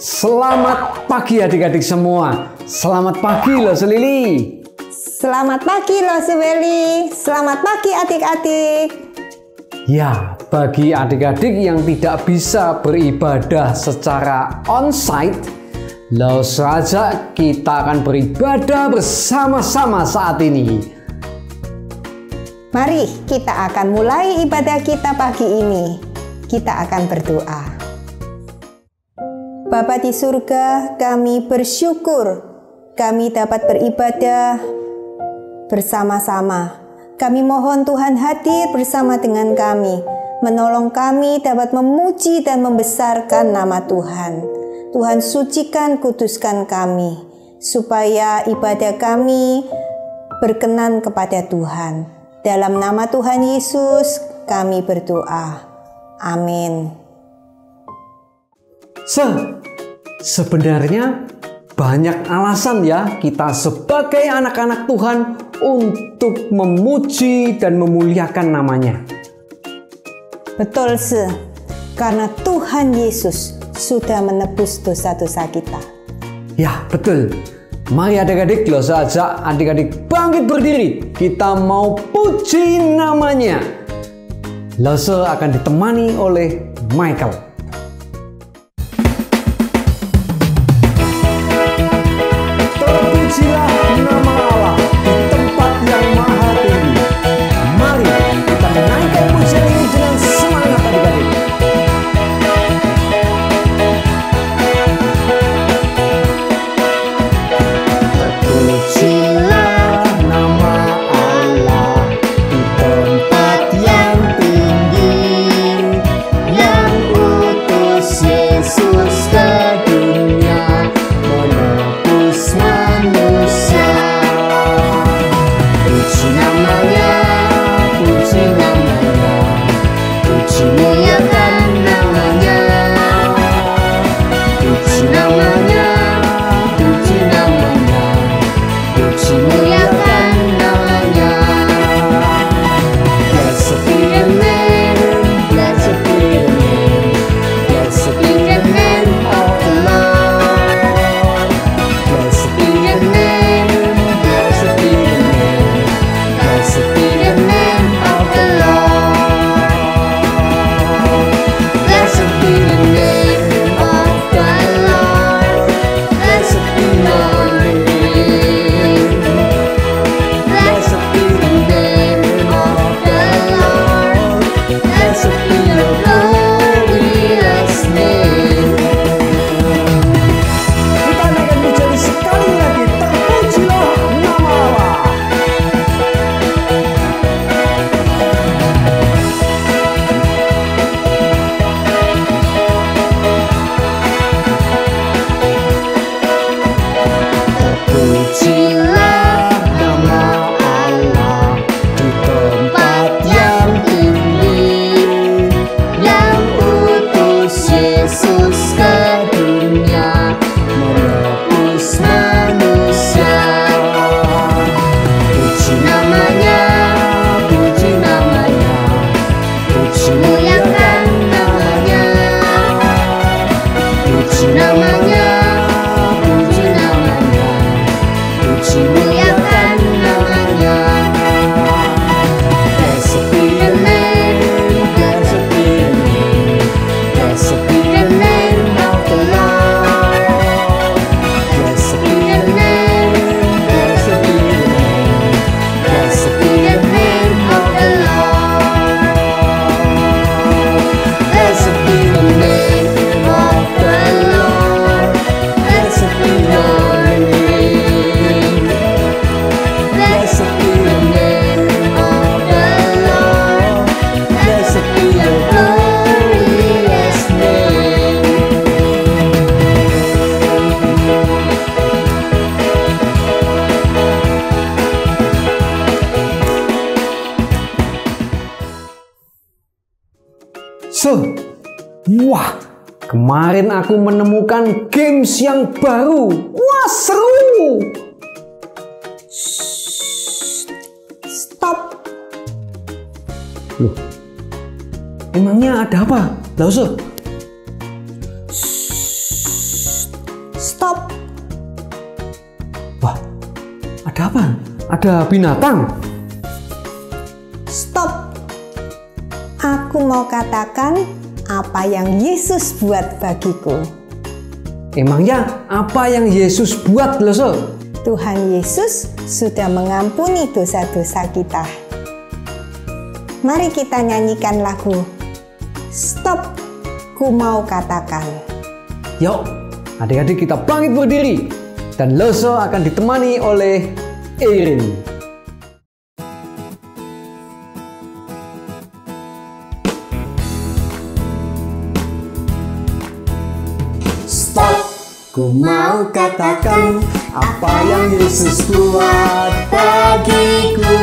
Selamat pagi adik-adik semua. Selamat pagi loh Selili. Selamat pagi loh Suweli. Selamat pagi adik-adik. Ya, bagi adik-adik yang tidak bisa beribadah secara onsite, langsung saja kita akan beribadah bersama-sama saat ini. Mari kita akan mulai ibadah kita pagi ini. Kita akan berdoa. Bapa di surga, kami bersyukur kami dapat beribadah bersama-sama. Kami mohon Tuhan hadir bersama dengan kami, menolong kami dapat memuji dan membesarkan nama Tuhan. Tuhan sucikan, kuduskan kami, supaya ibadah kami berkenan kepada Tuhan. Dalam nama Tuhan Yesus kami berdoa. Amin. Sebenarnya banyak alasan ya kita sebagai anak-anak Tuhan untuk memuji dan memuliakan namanya. Betul karena Tuhan Yesus sudah menebus dosa-dosa kita. Ya betul. Mari adik-adik, loh saja adik-adik bangkit berdiri. Kita mau puji namanya. Lose akan ditemani oleh Michael. Terpujilah nama Allah di tempat yang maha tinggi. Mari kita menaikkan pujian ini dengan semangat adik-adik. Terpujilah nama Allah di tempat yang tinggi, yang utus Yesus ke dunia menebus manusia. Puji namanya, puji namanya, puji muliakan namanya, puji namanya, puji namanya, puji muliakan namanya. Blessed be the name, blessed be the name, blessed be the name of the Lord. Blessed be the name, blessed be the name, blessed be the name of the Lord. Blessed be the name of the Lord, blessed be your name. Blessed be the name of the Lord, blessed be your glorious name. Kita naikkan pujian sekali lagi. Terpujilah nama Allah. Terpujilah nama Allah di tempat yang tinggi, yang utus Yesus ke dunia menebus manusia. Puji namanya, puji namanya, puji muliakan namanya, puji namanya, puji namanya, puji muliakan namanya. Blessed be the name, blessed be the name, blessed be the name of the Lord. Blessed be the name, blessed be the name, blessed be the name of the Lord. Blessed be the name of the Lord, blessed be your name. Blessed be the name of the Lord, blessed be your glorious name. Wah, kemarin aku menemukan games yang baru. Wah, seru. Stop. Loh, emangnya ada apa? Lauso? Stop. Wah, ada apa? Ada binatang. Stop. Aku mau katakan apa yang Yesus buat bagiku. Emangnya apa yang Yesus buat, Lose? Tuhan Yesus sudah mengampuni dosa-dosa kita. Mari kita nyanyikan lagu Stop, ku mau katakan. Yuk, adik-adik kita bangkit berdiri. Dan Lose akan ditemani oleh Erin. Stop, ku mau katakan apa yang Yesus buat bagiku.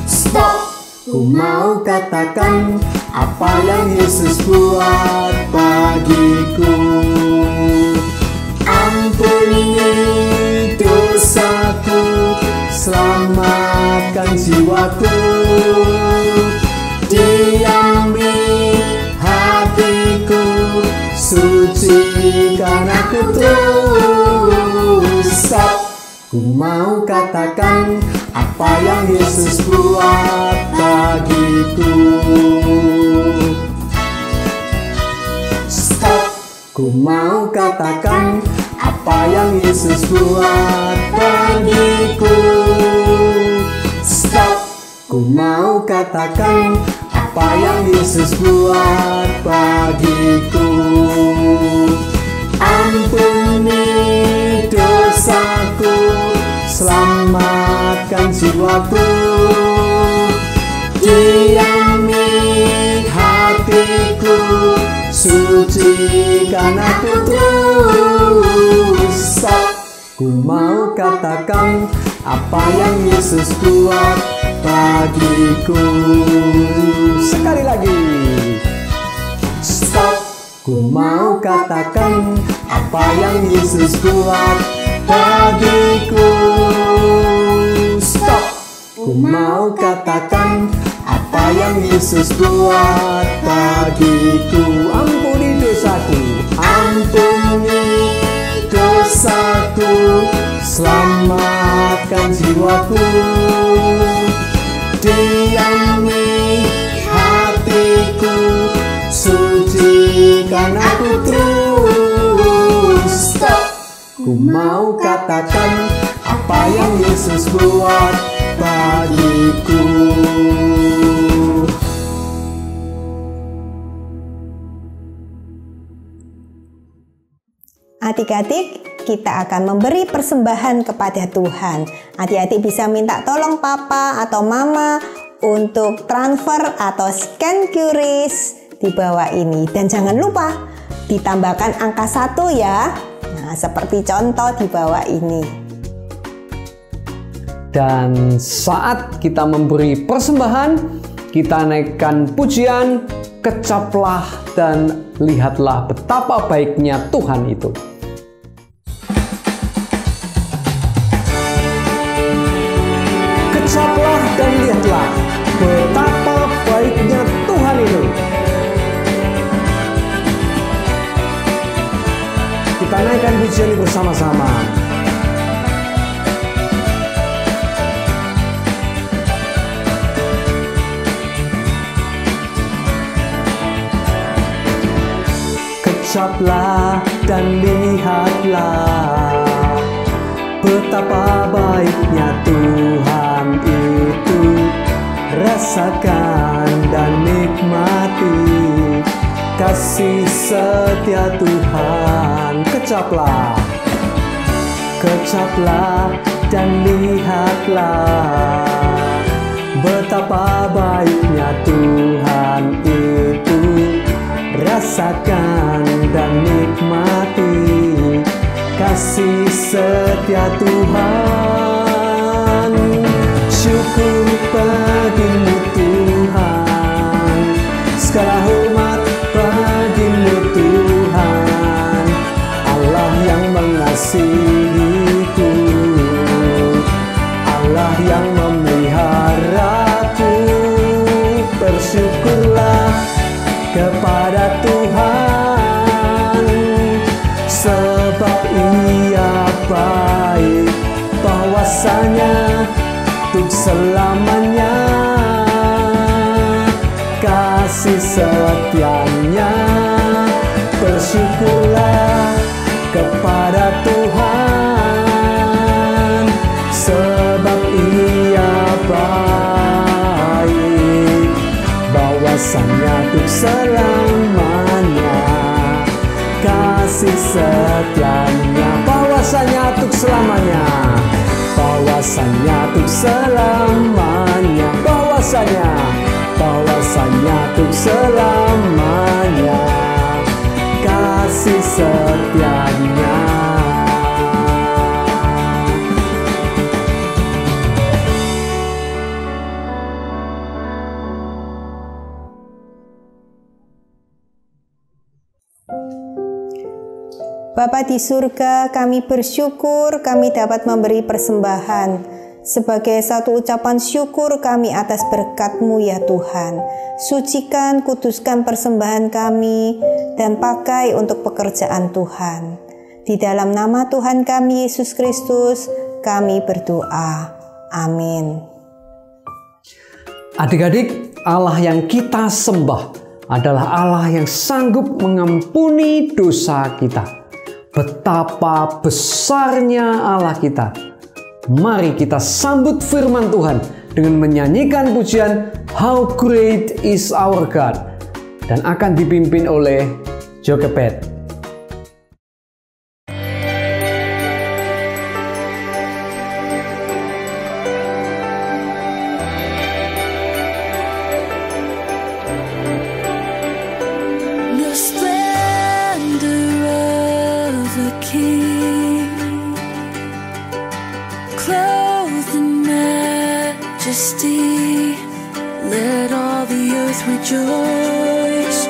Stop, ku mau katakan apa yang Yesus buat bagiku. Ampuni dosaku, selamatkan jiwaku. Diambil hatiku, sucikan aku terus. Stop, ku mau katakan apa yang Yesus buat bagiku. Stop, ku mau katakan apa yang Yesus buat bagiku. Stop, ku mau katakan apa yang Yesus buat bagiku. Ampuni dosaku, selamatkan jiwaku. Diami hatiku, sucikan aku terus. Stop, ku mau katakan apa yang Yesus buat bagiku. Sekali lagi. Stop, ku mau katakan apa yang Yesus buat bagiku. Stop, ku mau katakan apa yang Yesus buat bagiku. Ampuni dosaku. Ampuni dosaku, selamatkan jiwaku. Diami hatiku, sucikan aku terus. Stop, ku mau katakan apa yang Yesus buat bagiku. Adik-adik, kita akan memberi persembahan kepada Tuhan. Adik-adik bisa minta tolong papa atau mama untuk transfer atau scan QRIS di bawah ini. Dan jangan lupa ditambahkan angka 1 ya. Nah, seperti contoh di bawah ini. Dan saat kita memberi persembahan, kita naikkan pujian, kecaplah dan lihatlah betapa baiknya Tuhan itu. Kecaplah dan lihatlah betapa baiknya Tuhan itu. Kita naikkan pujian ini bersama-sama. Kecaplah dan lihatlah betapa baiknya Tuhan itu. Rasakan dan nikmati kasih setia Tuhan. Kecaplah, kecaplah dan lihatlah betapa baiknya Tuhan itu. Rasakan dan nikmati kasih setia Tuhan. Syukur bagimu Tuhan, segala hormat bagimu Tuhan. Allah yang mengasihiku, Allah yang memeliharaku. Bersyukurlah kepada Tuhan. bawasanya untuk selamanya. Kasih setianya, bersyukurlah kepada Tuhan, sebab Ia baik, bawasanya untuk selamanya. Kasih setianya, bawasanya untuk selamanya, bawasanya untuk selamanya, bawasanya untuk selamanya. Kasih setianya. Bapa di surga, kami bersyukur kami dapat memberi persembahan sebagai satu ucapan syukur kami atas berkat-Mu ya Tuhan. Sucikan, kuduskan persembahan kami dan pakai untuk pekerjaan Tuhan. Di dalam nama Tuhan kami Yesus Kristus kami berdoa. Amin. Adik-adik, Allah yang kita sembah adalah Allah yang sanggup mengampuni dosa kita. Betapa besarnya Allah kita. Mari kita sambut firman Tuhan dengan menyanyikan pujian How Great is Our God, dan akan dipimpin oleh Jokebed. Let all the earth rejoice,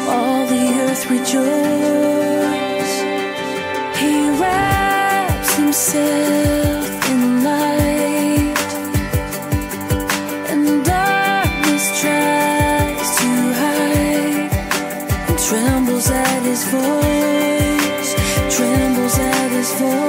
all the earth rejoice. He wraps himself in light, and darkness tries to hide, and trembles at his voice, trembles at his voice.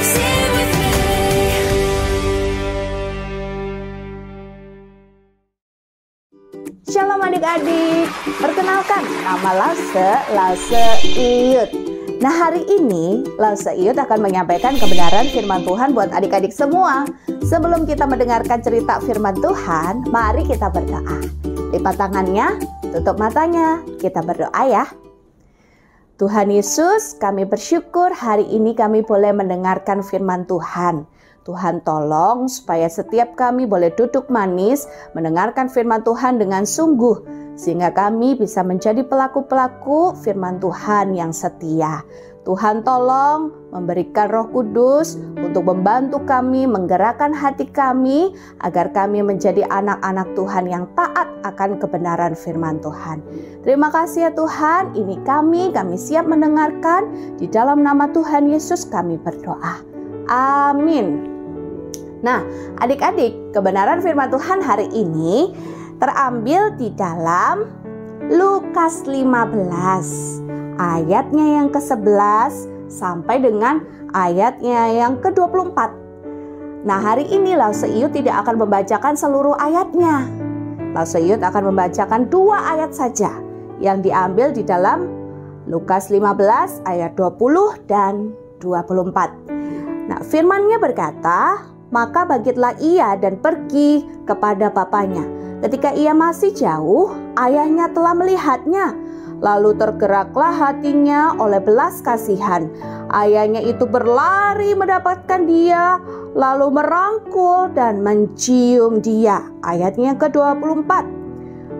Sing bersama Lause Iyut. Nah, hari ini Lause Iyut akan menyampaikan kebenaran firman Tuhan buat adik-adik semua. Sebelum kita mendengarkan cerita firman Tuhan, mari kita berdoa. Lipat tangannya, tutup matanya, kita berdoa ya. Tuhan Yesus, kami bersyukur hari ini kami boleh mendengarkan firman Tuhan. Tuhan tolong supaya setiap kami boleh duduk manis mendengarkan firman Tuhan dengan sungguh, sehingga kami bisa menjadi pelaku-pelaku firman Tuhan yang setia. Tuhan tolong memberikan Roh Kudus untuk membantu kami, menggerakkan hati kami agar kami menjadi anak-anak Tuhan yang taat akan kebenaran firman Tuhan. Terima kasih ya Tuhan, ini kami siap mendengarkan. Di dalam nama Tuhan Yesus kami berdoa. Amin. Nah, adik-adik, kebenaran firman Tuhan hari ini terambil di dalam Lukas 15. Ayatnya yang ke-11 sampai dengan ayatnya yang ke-24. Nah, hari ini Lause Iyut tidak akan membacakan seluruh ayatnya. Lause Iyut akan membacakan 2 ayat saja yang diambil di dalam Lukas 15 ayat 20 dan 24. Nah, firman-Nya berkata, "Maka bangkitlah ia dan pergi kepada bapaknya. Ketika ia masih jauh, ayahnya telah melihatnya. Lalu tergeraklah hatinya oleh belas kasihan. Ayahnya itu berlari mendapatkan dia, lalu merangkul dan mencium dia." Ayatnya ke-24.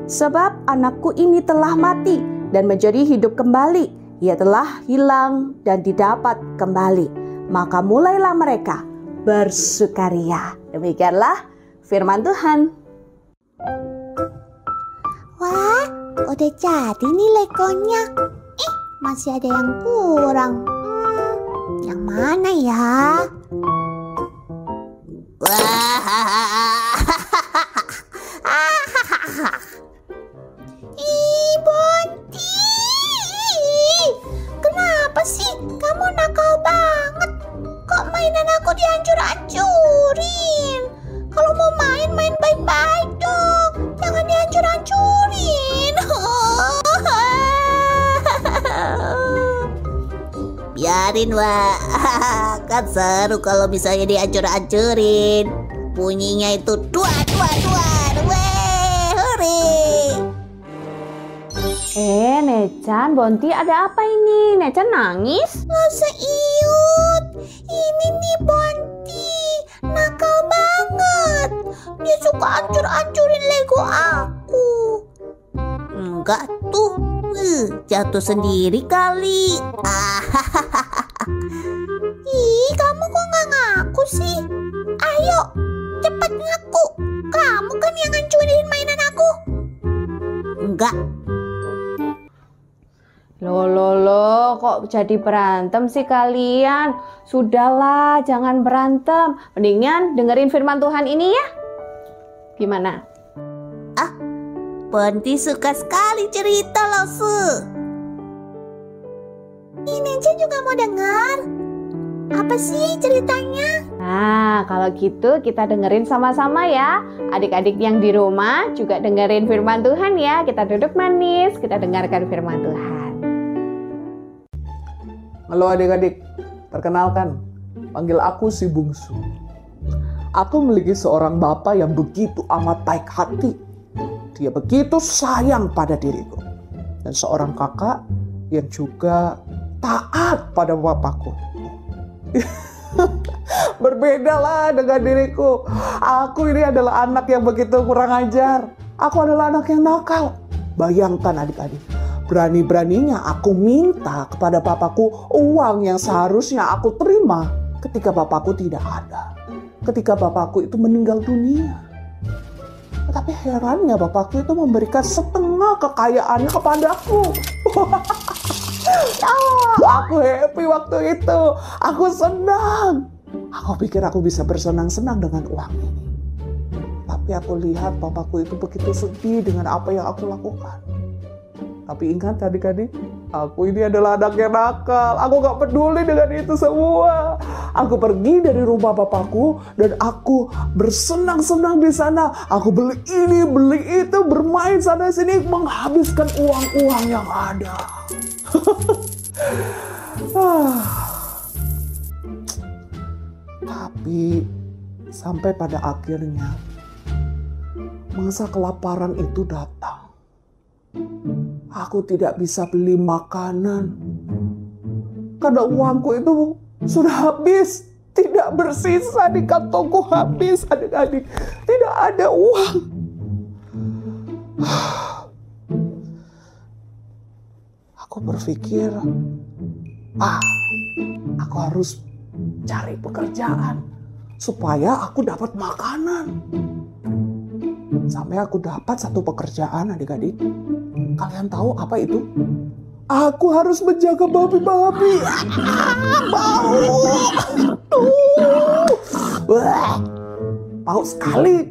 "Sebab anakku ini telah mati dan menjadi hidup kembali. Ia telah hilang dan didapat kembali. Maka mulailah mereka bersukaria." Demikianlah firman Tuhan. Wah, udah jadi nih legonya. Masih ada yang kurang. Yang mana ya? Bonti, kenapa sih kamu nakal banget? Kok mainan aku dihancur-hancurin? Kalau mau main baik-baik dong. Jangan dihancur-hancurin. Biarin, Wak. Kan seru kalau misalnya dihancur-hancurin. Bunyinya itu duar. Weh, hore. Necan, Bonti, ada apa ini? Necan nangis? Lause Iyut, ini nih Bonti, nakal banget. Dia suka hancur-hancurin Lego aku. Enggak tuh. Jatuh sendiri kali. Ih, kamu kok nggak ngaku sih? Ayo, cepat ngaku. Kamu kan yang hancurin mainan aku. Enggak. Loh, kok jadi berantem sih kalian? Sudahlah, jangan berantem. Mendingan dengerin firman Tuhan ini ya. Gimana? Bonti suka sekali cerita, Lause. Ini Neca juga mau dengar. Apa sih ceritanya? Nah, kalau gitu kita dengerin sama-sama ya. Adik-adik yang di rumah juga dengerin firman Tuhan ya. Kita duduk manis, kita dengarkan firman Tuhan. Halo adik-adik, perkenalkan, panggil aku si bungsu. Aku memiliki seorang bapak yang begitu amat baik hati. Dia begitu sayang pada diriku. Dan seorang kakak yang juga taat pada bapakku. Berbeda dengan diriku. Aku ini adalah anak yang begitu kurang ajar. Aku adalah anak yang nakal. Bayangkan adik-adik, berani-beraninya aku minta kepada bapakku uang yang seharusnya aku terima ketika bapakku tidak ada. Ketika bapakku itu meninggal dunia. Tapi herannya bapakku itu memberikan setengah kekayaannya kepadaku. Aku happy waktu itu. Aku senang. Aku pikir aku bisa bersenang-senang dengan uang ini. Tapi aku lihat bapakku itu begitu sedih dengan apa yang aku lakukan. Tapi ingat adik-adik, Aku ini adalah anak yang nakal. Aku gak peduli dengan itu semua. Aku pergi dari rumah bapakku dan aku bersenang-senang di sana. Aku beli ini, beli itu, bermain sana sini, menghabiskan uang-uang yang ada. Tapi sampai pada akhirnya masa kelaparan itu datang. Aku tidak bisa beli makanan karena uangku itu sudah habis, tidak bersisa di kantongku, habis adik-adik, tidak ada uang. Aku berpikir, aku harus cari pekerjaan supaya aku dapat makanan. Sampai aku dapat satu pekerjaan adik-adik. Kalian tahu apa itu? Aku harus menjaga babi-babi. Bau. Bau sekali.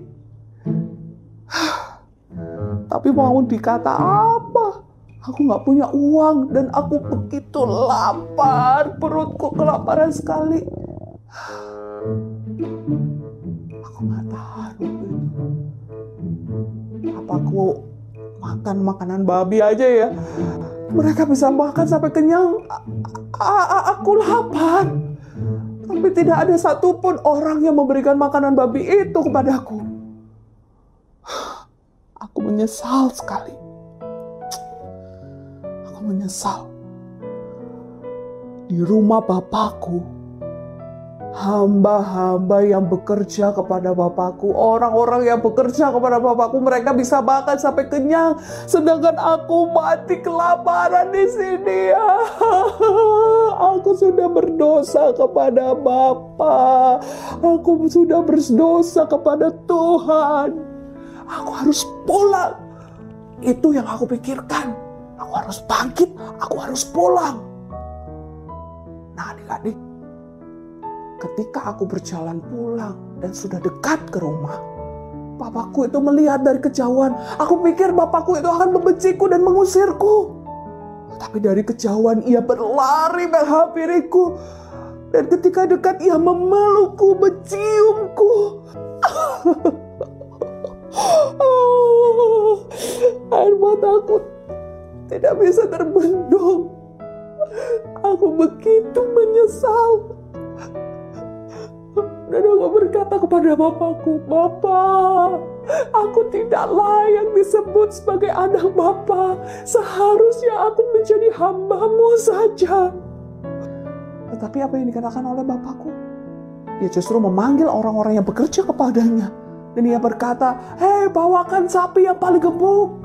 Tapi mau dikata apa? Aku gak punya uang dan aku begitu lapar. Perutku kelaparan sekali. Aku gak tahan waktu itu. Apa aku makan makanan babi aja ya? Mereka bisa makan sampai kenyang. Aku lapar. Tapi tidak ada satupun orang yang memberikan makanan babi itu kepadaku. Aku menyesal sekali. Aku menyesal. Di rumah bapakku, hamba-hamba yang bekerja kepada bapakku, orang-orang yang bekerja kepada bapakku, mereka bisa makan sampai kenyang, sedangkan aku mati kelaparan di sini. Aku sudah berdosa kepada Bapa. Aku sudah berdosa kepada Tuhan. Aku harus pulang. Itu yang aku pikirkan. Aku harus bangkit, aku harus pulang. Nah adik-adik, ketika aku berjalan pulang dan sudah dekat ke rumah, bapakku itu melihat dari kejauhan. Aku pikir bapakku itu akan membenciku dan mengusirku. Tapi dari kejauhan ia berlari menghampiriku. Dan ketika dekat ia memelukku, menciumku. Air mataku tidak bisa terbendung. Aku begitu menyesal. Dan aku berkata kepada bapakku, "Bapak, aku tidak layak disebut sebagai anak Bapak. Seharusnya aku menjadi hamba-Mu saja." Tetapi apa yang dikatakan oleh bapakku? Ia justru memanggil orang-orang yang bekerja kepadanya. Dan ia berkata, "Hei, bawakan sapi yang paling gemuk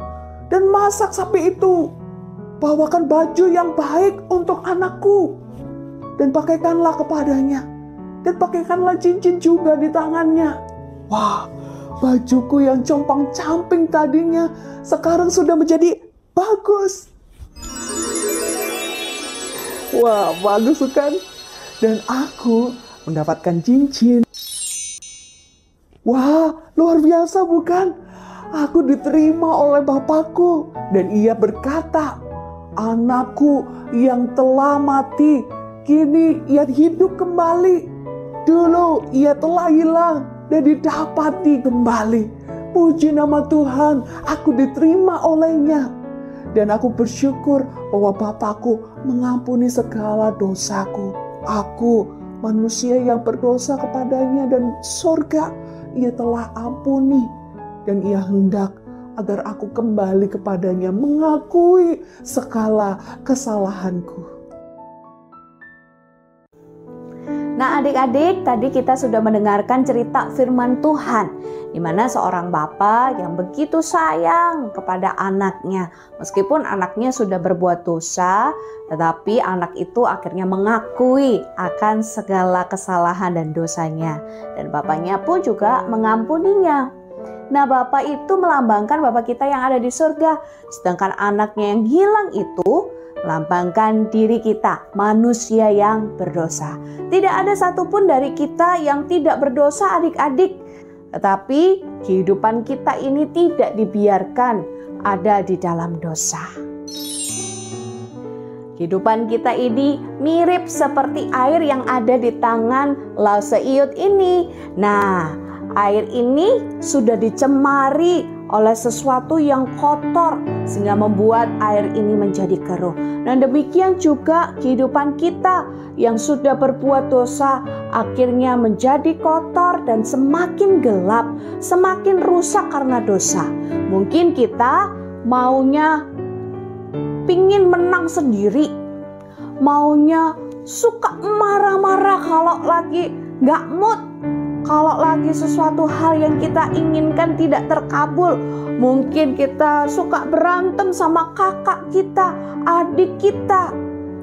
dan masak sapi itu. Bawakan baju yang baik untuk anakku dan pakaikanlah kepadanya. Dan pakaikanlah cincin juga di tangannya." Wah, bajuku yang compang-camping tadinya sekarang sudah menjadi bagus. Wah, bagus kan? Dan aku mendapatkan cincin. Wah, luar biasa bukan? Aku diterima oleh bapakku. Dan ia berkata, "Anakku yang telah mati, kini ia hidup kembali. Dulu ia telah hilang dan didapati kembali. Puji nama Tuhan, aku diterima olehnya. Dan aku bersyukur bahwa Bapakku mengampuni segala dosaku. Aku manusia yang berdosa kepadanya dan surga ia telah ampuni. Dan ia hendak agar aku kembali kepadanya mengakui segala kesalahanku." Nah adik-adik, tadi kita sudah mendengarkan cerita firman Tuhan, di mana seorang bapak yang begitu sayang kepada anaknya. Meskipun anaknya sudah berbuat dosa, tetapi anak itu akhirnya mengakui akan segala kesalahan dan dosanya. Dan bapaknya pun juga mengampuninya. Nah bapak itu melambangkan bapak kita yang ada di surga. Sedangkan anaknya yang hilang itu melambangkan diri kita, manusia yang berdosa. Tidak ada satupun dari kita yang tidak berdosa adik-adik. Tetapi kehidupan kita ini tidak dibiarkan ada di dalam dosa. Kehidupan kita ini mirip seperti air yang ada di tangan Lause Iut ini. Nah, air ini sudah dicemari oleh sesuatu yang kotor sehingga membuat air ini menjadi keruh. Dan demikian juga kehidupan kita yang sudah berbuat dosa akhirnya menjadi kotor dan semakin gelap, semakin rusak karena dosa. Mungkin kita maunya pingin menang sendiri, maunya suka marah-marah kalau lagi gak mood, kalau lagi sesuatu hal yang kita inginkan tidak terkabul. Mungkin kita suka berantem sama kakak kita, adik kita,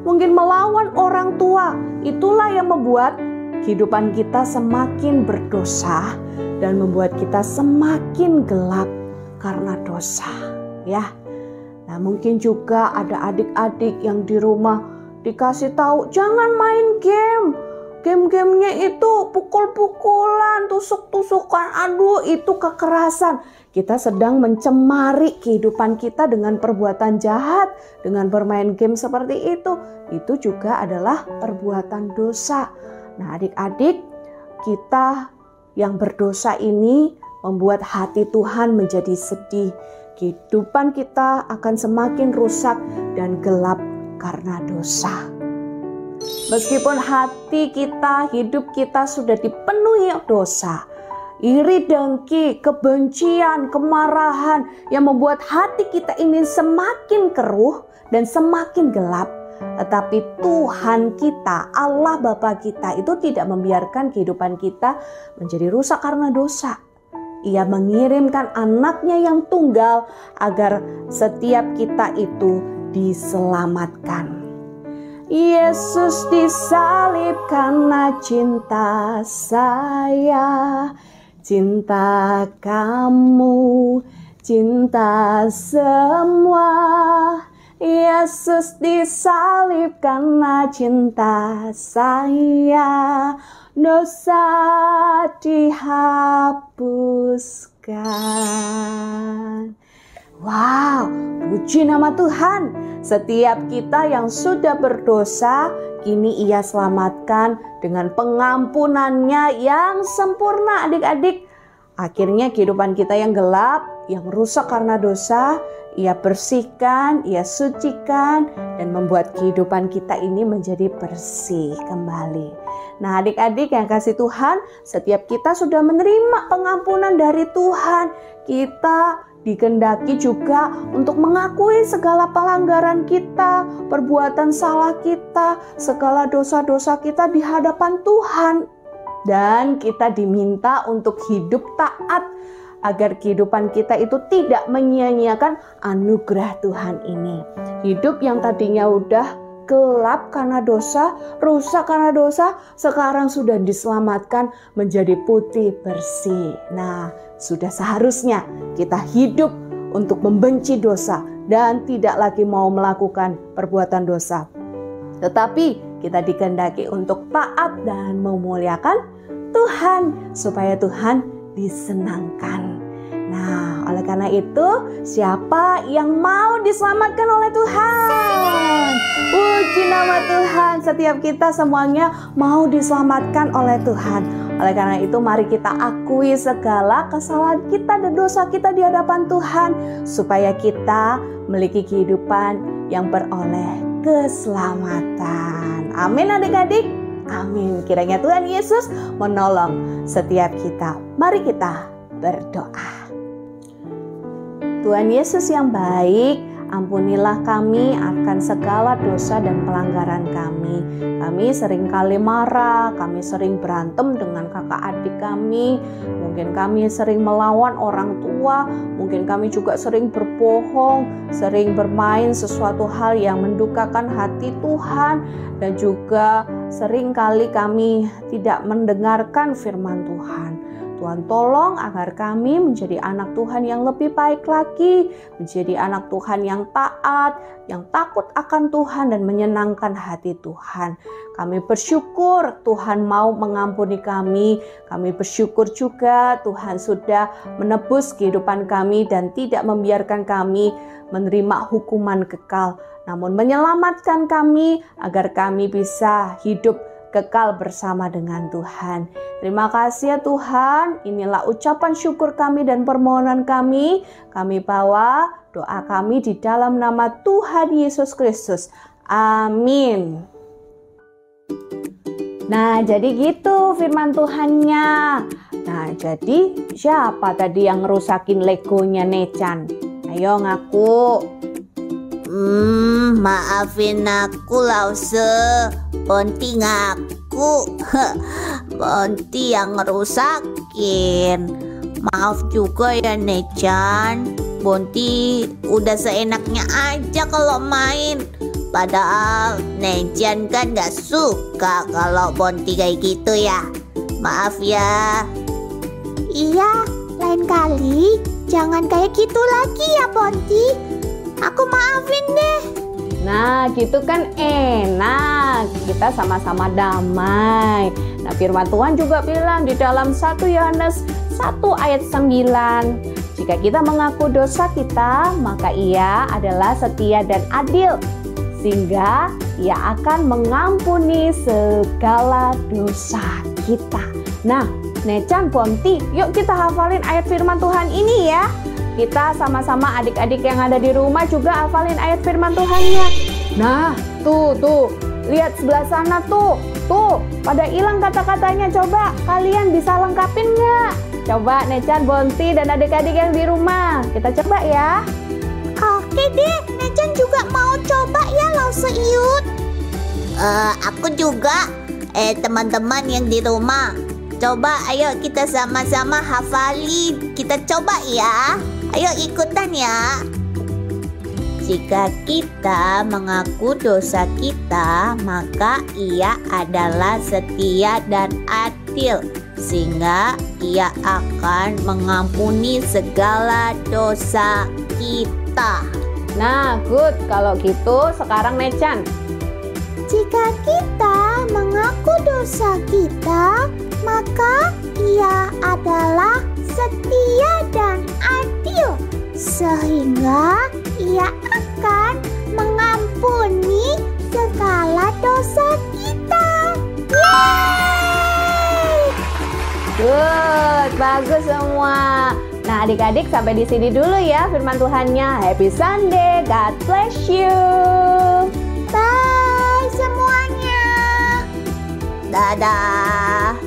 mungkin melawan orang tua. Itulah yang membuat kehidupan kita semakin berdosa dan membuat kita semakin gelap karena dosa, ya. Nah, mungkin juga ada adik-adik yang di rumah dikasih tahu jangan main game. Game-gamenya itu pukul-pukulan, tusuk-tusukan, aduh itu kekerasan. Kita sedang mencemari kehidupan kita dengan perbuatan jahat, dengan bermain game seperti itu. Itu juga adalah perbuatan dosa. Nah, adik-adik, kita yang berdosa ini membuat hati Tuhan menjadi sedih. Kehidupan kita akan semakin rusak dan gelap karena dosa. Meskipun hati kita, hidup kita sudah dipenuhi dosa, iri dengki, kebencian, kemarahan yang membuat hati kita ini semakin keruh dan semakin gelap. Tetapi Tuhan kita, Allah Bapa kita itu tidak membiarkan kehidupan kita menjadi rusak karena dosa. Ia mengirimkan anaknya yang tunggal agar setiap kita itu diselamatkan. Yesus disalib karena cinta saya, cinta kamu, cinta semua. Yesus disalib karena cinta saya, dosa dihapuskan. Wow, puji nama Tuhan. Setiap kita yang sudah berdosa, kini Ia selamatkan dengan pengampunannya yang sempurna, adik-adik. Akhirnya kehidupan kita yang gelap, yang rusak karena dosa, Ia bersihkan, Ia sucikan, dan membuat kehidupan kita ini menjadi bersih kembali. Nah, adik-adik yang kasih Tuhan, setiap kita sudah menerima pengampunan dari Tuhan. Kita dikehendaki juga untuk mengakui segala pelanggaran kita, perbuatan salah kita, segala dosa-dosa kita di hadapan Tuhan. Dan kita diminta untuk hidup taat agar kehidupan kita itu tidak menyia-nyiakan anugerah Tuhan ini. Hidup yang tadinya udah gelap karena dosa, rusak karena dosa, sekarang sudah diselamatkan menjadi putih bersih. Nah, sudah seharusnya kita hidup untuk membenci dosa dan tidak lagi mau melakukan perbuatan dosa. Tetapi kita dikehendaki untuk taat dan memuliakan Tuhan supaya Tuhan disenangkan. Nah, oleh karena itu, siapa yang mau diselamatkan oleh Tuhan? Puji nama Tuhan, setiap kita semuanya mau diselamatkan oleh Tuhan. Oleh karena itu, mari kita akui segala kesalahan kita dan dosa kita di hadapan Tuhan, supaya kita memiliki kehidupan yang beroleh keselamatan. Amin adik-adik. Amin. Kiranya Tuhan Yesus menolong setiap kita. Mari kita berdoa. Tuhan Yesus yang baik, ampunilah kami akan segala dosa dan pelanggaran kami. Kami seringkali marah, kami sering berantem dengan kakak adik kami. Mungkin kami sering melawan orang tua, mungkin kami juga sering berbohong, sering bermain sesuatu hal yang mendukakan hati Tuhan. Dan juga seringkali kami tidak mendengarkan firman Tuhan. Tuhan tolong agar kami menjadi anak Tuhan yang lebih baik lagi, menjadi anak Tuhan yang taat, yang takut akan Tuhan dan menyenangkan hati Tuhan. Kami bersyukur Tuhan mau mengampuni kami. Kami bersyukur juga Tuhan sudah menebus kehidupan kami dan tidak membiarkan kami menerima hukuman kekal. namun menyelamatkan kami agar kami bisa hidup kekal bersama dengan Tuhan. Terima kasih ya Tuhan, inilah ucapan syukur kami dan permohonan kami. Kami bawa doa kami di dalam nama Tuhan Yesus Kristus. Amin. Nah, jadi gitu firman Tuhannya. Nah, jadi siapa tadi yang ngerusakin legonya Nechan? Ayo ngaku. Maafin aku Lause. Bonti ngaku. Bonti yang ngerusakin. Maaf juga ya Nechan. Bonti udah seenaknya aja kalau main. Padahal Nechan kan gak suka kalau Bonti kayak gitu ya. Maaf ya. Iya, lain kali jangan kayak gitu lagi ya Bonti. Aku maafin deh. Nah, gitu kan enak. Kita sama-sama damai. Nah, firman Tuhan juga bilang di dalam 1 Yohanes 1 ayat 9. Jika kita mengaku dosa kita, maka Ia adalah setia dan adil, sehingga Ia akan mengampuni segala dosa kita. Nah, Nechan, Bonti, yuk kita hafalin ayat firman Tuhan ini ya. Kita sama-sama adik-adik yang ada di rumah juga hafalin ayat firman Tuhannya. Nah, tuh, lihat sebelah sana tuh, pada hilang kata-katanya. Coba kalian bisa lengkapin nggak? Coba Nechan, Bonti, dan adik-adik yang di rumah, kita coba ya. Oke deh, Nechan juga mau coba ya Lause Iyut. Aku juga. Teman-teman yang di rumah, coba ayo kita sama-sama hafalin. Kita coba ya. Ayo ikutan ya. Jika kita mengaku dosa kita, maka Ia adalah setia dan adil, sehingga Ia akan mengampuni segala dosa kita. Nah, good. Kalau gitu sekarang Nechan. Jika kita mengaku dosa kita, maka Ia adalah setia dan adil, sehingga Ia akan mengampuni segala dosa kita. Yeay! Good, bagus semua. Nah, adik-adik sampai di sini dulu ya firman Tuhannya. Happy Sunday, God bless you. Bye semuanya. Dadah.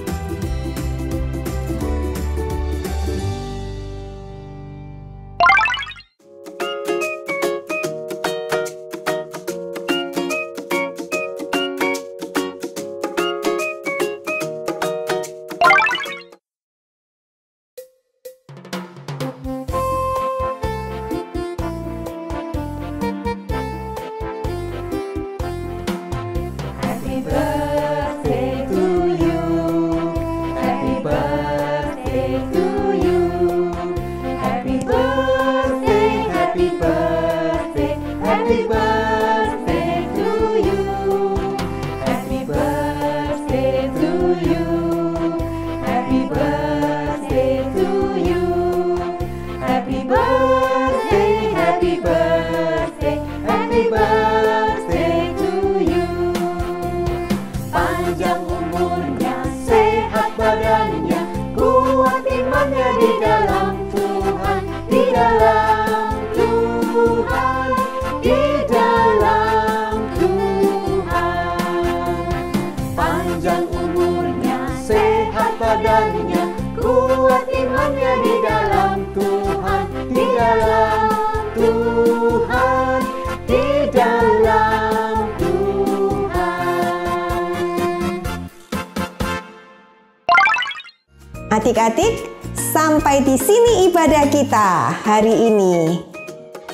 Adik-adik, sampai di sini ibadah kita hari ini.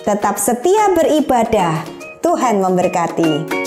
Tetap setia beribadah. Tuhan memberkati.